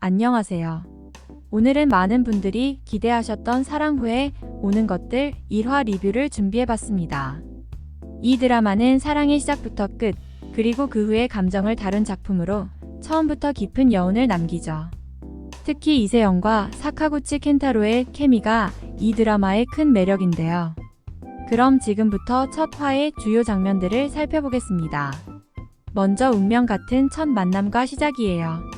안녕하세요. 오늘은 많은 분들이 기대하셨던 사랑 후에 오는 것들 1화 리뷰를 준비해봤습니다. 이 드라마는 사랑의 시작부터 끝, 그리고 그 후의 감정을 다룬 작품으로 처음부터 깊은 여운을 남기죠. 특히 이세영과 사카구치 켄타로의 케미가 이 드라마의 큰 매력인데요. 그럼 지금부터 첫 화의 주요 장면들을 살펴보겠습니다. 먼저 운명 같은 첫 만남과 시작이에요.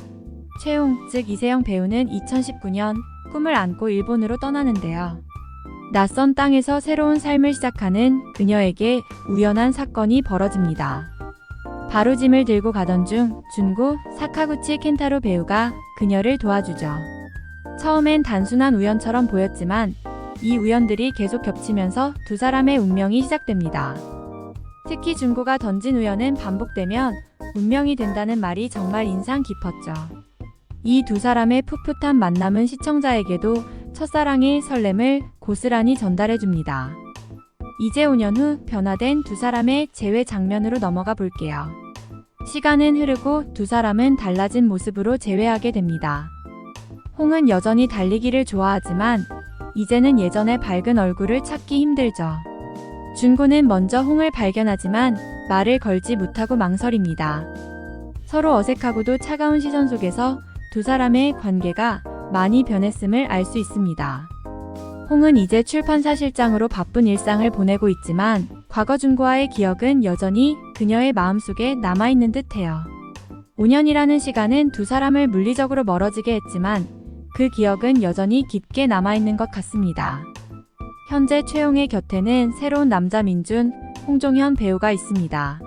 최웅, 즉 이세영 배우는 2019년 꿈을 안고 일본으로 떠나는데요. 낯선 땅에서 새로운 삶을 시작하는 그녀에게 우연한 사건이 벌어집니다. 바로 짐을 들고 가던 중 준고 사카구치 켄타로 배우가 그녀를 도와주죠. 처음엔 단순한 우연처럼 보였지만 이 우연들이 계속 겹치면서 두 사람의 운명이 시작됩니다. 특히 준고가 던진 우연은 반복되면 운명이 된다는 말이 정말 인상 깊었죠. 이 두 사람의 풋풋한 만남은 시청자에게도 첫사랑의 설렘을 고스란히 전달해줍니다. 이제 5년 후 변화된 두 사람의 재회 장면으로 넘어가 볼게요. 시간은 흐르고 두 사람은 달라진 모습으로 재회하게 됩니다. 홍은 여전히 달리기를 좋아하지만 이제는 예전의 밝은 얼굴을 찾기 힘들죠. 준고는 먼저 홍을 발견하지만 말을 걸지 못하고 망설입니다. 서로 어색하고도 차가운 시선 속에서 두 사람의 관계가 많이 변했음을 알 수 있습니다. 홍은 이제 출판사 실장으로 바쁜 일상을 보내고 있지만 과거 준고와의 기억은 여전히 그녀의 마음속에 남아있는 듯해요. 5년이라는 시간은 두 사람을 물리적으로 멀어지게 했지만 그 기억은 여전히 깊게 남아있는 것 같습니다. 현재 최용의 곁에는 새로운 남자 민준, 홍종현 배우가 있습니다.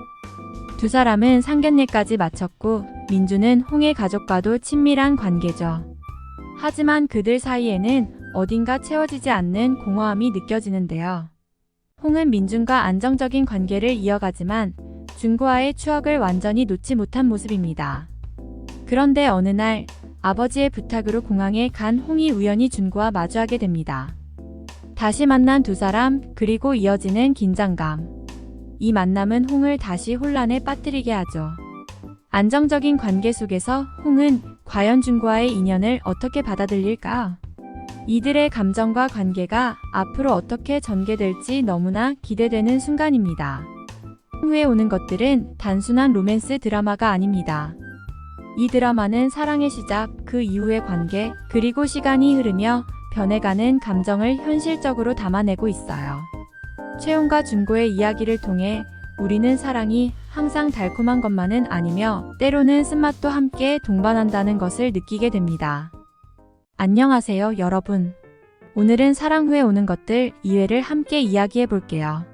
두 사람은 상견례까지 마쳤고 민준은 홍의 가족과도 친밀한 관계죠. 하지만 그들 사이에는 어딘가 채워지지 않는 공허함이 느껴지는데요. 홍은 민준과 안정적인 관계를 이어가지만 준고와의 추억을 완전히 놓지 못한 모습입니다. 그런데 어느 날 아버지의 부탁으로 공항에 간 홍이 우연히 준고와 마주하게 됩니다. 다시 만난 두 사람, 그리고 이어지는 긴장감. 이 만남은 홍을 다시 혼란에 빠뜨리게 하죠. 안정적인 관계 속에서 홍은 과연 준고와의 인연을 어떻게 받아들일까? 이들의 감정과 관계가 앞으로 어떻게 전개될지 너무나 기대되는 순간입니다. 후에 오는 것들은 단순한 로맨스 드라마가 아닙니다. 이 드라마는 사랑의 시작, 그 이후의 관계, 그리고 시간이 흐르며 변해가는 감정을 현실적으로 담아내고 있어요. 최용과 준고의 이야기를 통해 우리는 사랑이 항상 달콤한 것만은 아니며 때로는 쓴맛도 함께 동반한다는 것을 느끼게 됩니다. 안녕하세요, 여러분. 오늘은 사랑 후에 오는 것들 2회를 함께 이야기해 볼게요.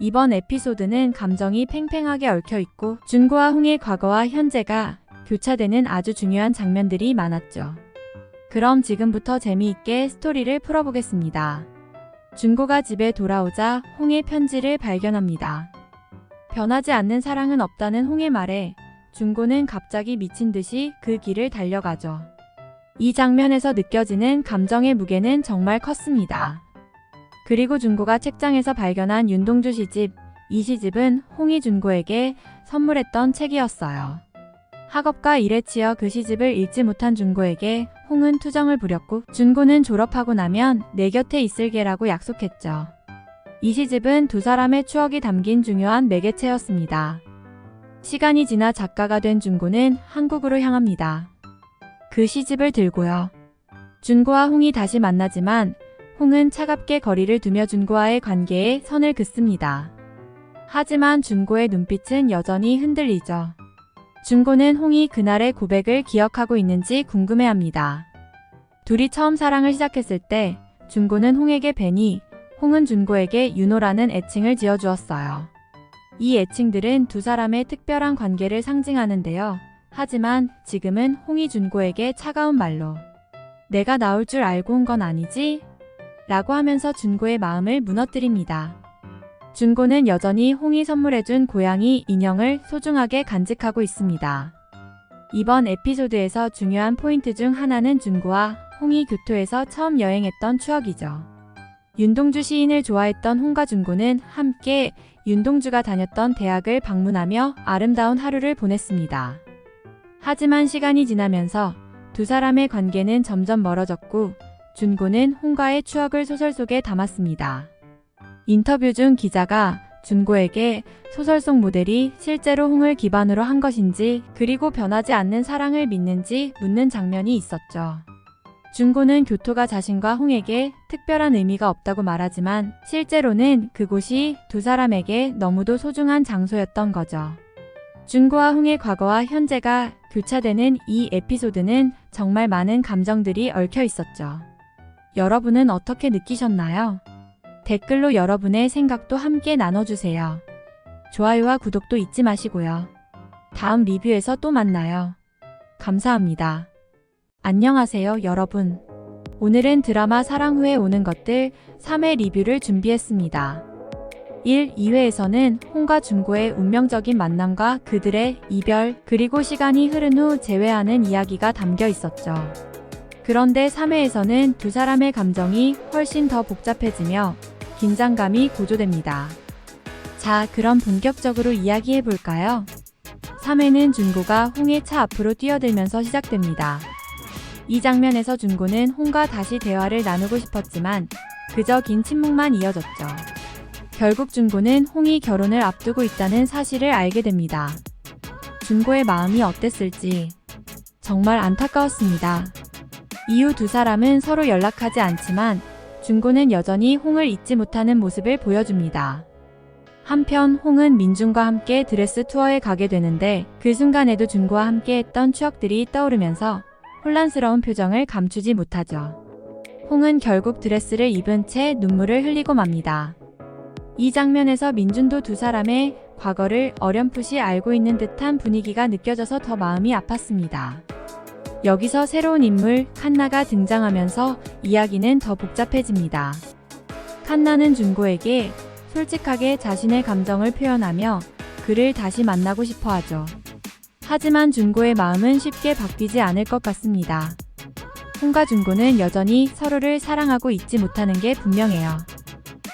이번 에피소드는 감정이 팽팽하게 얽혀있고 준고와 홍의 과거와 현재가 교차되는 아주 중요한 장면들이 많았죠. 그럼 지금부터 재미있게 스토리를 풀어보겠습니다. 준고가 집에 돌아오자 홍의 편지를 발견합니다. 변하지 않는 사랑은 없다는 홍의 말에 준고는 갑자기 미친 듯이 그 길을 달려가죠. 이 장면에서 느껴지는 감정의 무게는 정말 컸습니다. 그리고 준고가 책장에서 발견한 윤동주 시집, 이 시집은 홍이 준고에게 선물했던 책이었어요. 학업과 일에 치여 그 시집을 읽지 못한 준고에게 홍은 투정을 부렸고 준고는 졸업하고 나면 내 곁에 있을게라고 약속했죠. 이 시집은 두 사람의 추억이 담긴 중요한 매개체였습니다. 시간이 지나 작가가 된 준고는 한국으로 향합니다. 그 시집을 들고요. 준고와 홍이 다시 만나지만 홍은 차갑게 거리를 두며 준고와의 관계에 선을 긋습니다. 하지만 준고의 눈빛은 여전히 흔들리죠. 준고는 홍이 그날의 고백을 기억하고 있는지 궁금해합니다. 둘이 처음 사랑을 시작했을 때 준고는 홍에게 베니, 홍은 준고에게 윤호라는 애칭을 지어주었어요. 이 애칭들은 두 사람의 특별한 관계를 상징하는데요. 하지만 지금은 홍이 준고에게 차가운 말로 내가 나올 줄 알고 온 건 아니지? 라고 하면서 준고의 마음을 무너뜨립니다. 준고는 여전히 홍이 선물해준 고양이 인형을 소중하게 간직하고 있습니다. 이번 에피소드에서 중요한 포인트 중 하나는 준고와 홍이 교토에서 처음 여행했던 추억이죠. 윤동주 시인을 좋아했던 홍과 준고는 함께 윤동주가 다녔던 대학을 방문하며 아름다운 하루를 보냈습니다. 하지만 시간이 지나면서 두 사람의 관계는 점점 멀어졌고 준고는 홍과의 추억을 소설 속에 담았습니다. 인터뷰 중 기자가 준고에게 소설 속 모델이 실제로 홍을 기반으로 한 것인지 그리고 변하지 않는 사랑을 믿는지 묻는 장면이 있었죠. 준고는 교토가 자신과 홍에게 특별한 의미가 없다고 말하지만 실제로는 그곳이 두 사람에게 너무도 소중한 장소였던 거죠. 준고와 홍의 과거와 현재가 교차되는 이 에피소드는 정말 많은 감정들이 얽혀 있었죠. 여러분은 어떻게 느끼셨나요? 댓글로 여러분의 생각도 함께 나눠주세요. 좋아요와 구독도 잊지 마시고요. 다음 리뷰에서 또 만나요. 감사합니다. 안녕하세요, 여러분. 오늘은 드라마 사랑 후에 오는 것들 3회 리뷰를 준비했습니다. 1, 2회에서는 홍과 준고의 운명적인 만남과 그들의 이별, 그리고 시간이 흐른 후 재회하는 이야기가 담겨 있었죠. 그런데 3회에서는 두 사람의 감정이 훨씬 더 복잡해지며 긴장감이 고조됩니다. 자, 그럼 본격적으로 이야기해 볼까요? 3회는 준고가 홍의 차 앞으로 뛰어들면서 시작됩니다. 이 장면에서 준고는 홍과 다시 대화를 나누고 싶었지만 그저 긴 침묵만 이어졌죠. 결국 준고는 홍이 결혼을 앞두고 있다는 사실을 알게 됩니다. 준고의 마음이 어땠을지 정말 안타까웠습니다. 이후 두 사람은 서로 연락하지 않지만 준고는 여전히 홍을 잊지 못하는 모습을 보여줍니다. 한편 홍은 민준과 함께 드레스 투어에 가게 되는데 그 순간에도 준고와 함께 했던 추억들이 떠오르면서 혼란스러운 표정을 감추지 못하죠. 홍은 결국 드레스를 입은 채 눈물을 흘리고 맙니다. 이 장면에서 민준도 두 사람의 과거를 어렴풋이 알고 있는 듯한 분위기가 느껴져서 더 마음이 아팠습니다. 여기서 새로운 인물 칸나가 등장하면서 이야기는 더 복잡해집니다. 칸나는 준고에게 솔직하게 자신의 감정을 표현하며 그를 다시 만나고 싶어 하죠. 하지만 준고의 마음은 쉽게 바뀌지 않을 것 같습니다. 홍과 준고는 여전히 서로를 사랑하고 잊지 못하는 게 분명해요.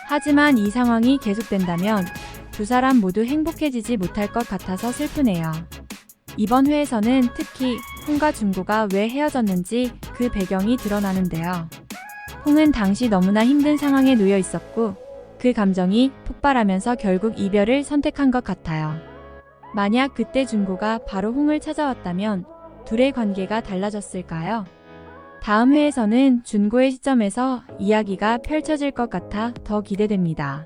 하지만 이 상황이 계속된다면 두 사람 모두 행복해지지 못할 것 같아서 슬프네요. 이번 회에서는 특히 홍과 준고가 왜 헤어졌는지 그 배경이 드러나는데요. 홍은 당시 너무나 힘든 상황에 놓여 있었고 그 감정이 폭발하면서 결국 이별을 선택한 것 같아요. 만약 그때 준고가 바로 홍을 찾아왔다면 둘의 관계가 달라졌을까요? 다음 회에서는 준고의 시점에서 이야기가 펼쳐질 것 같아 더 기대됩니다.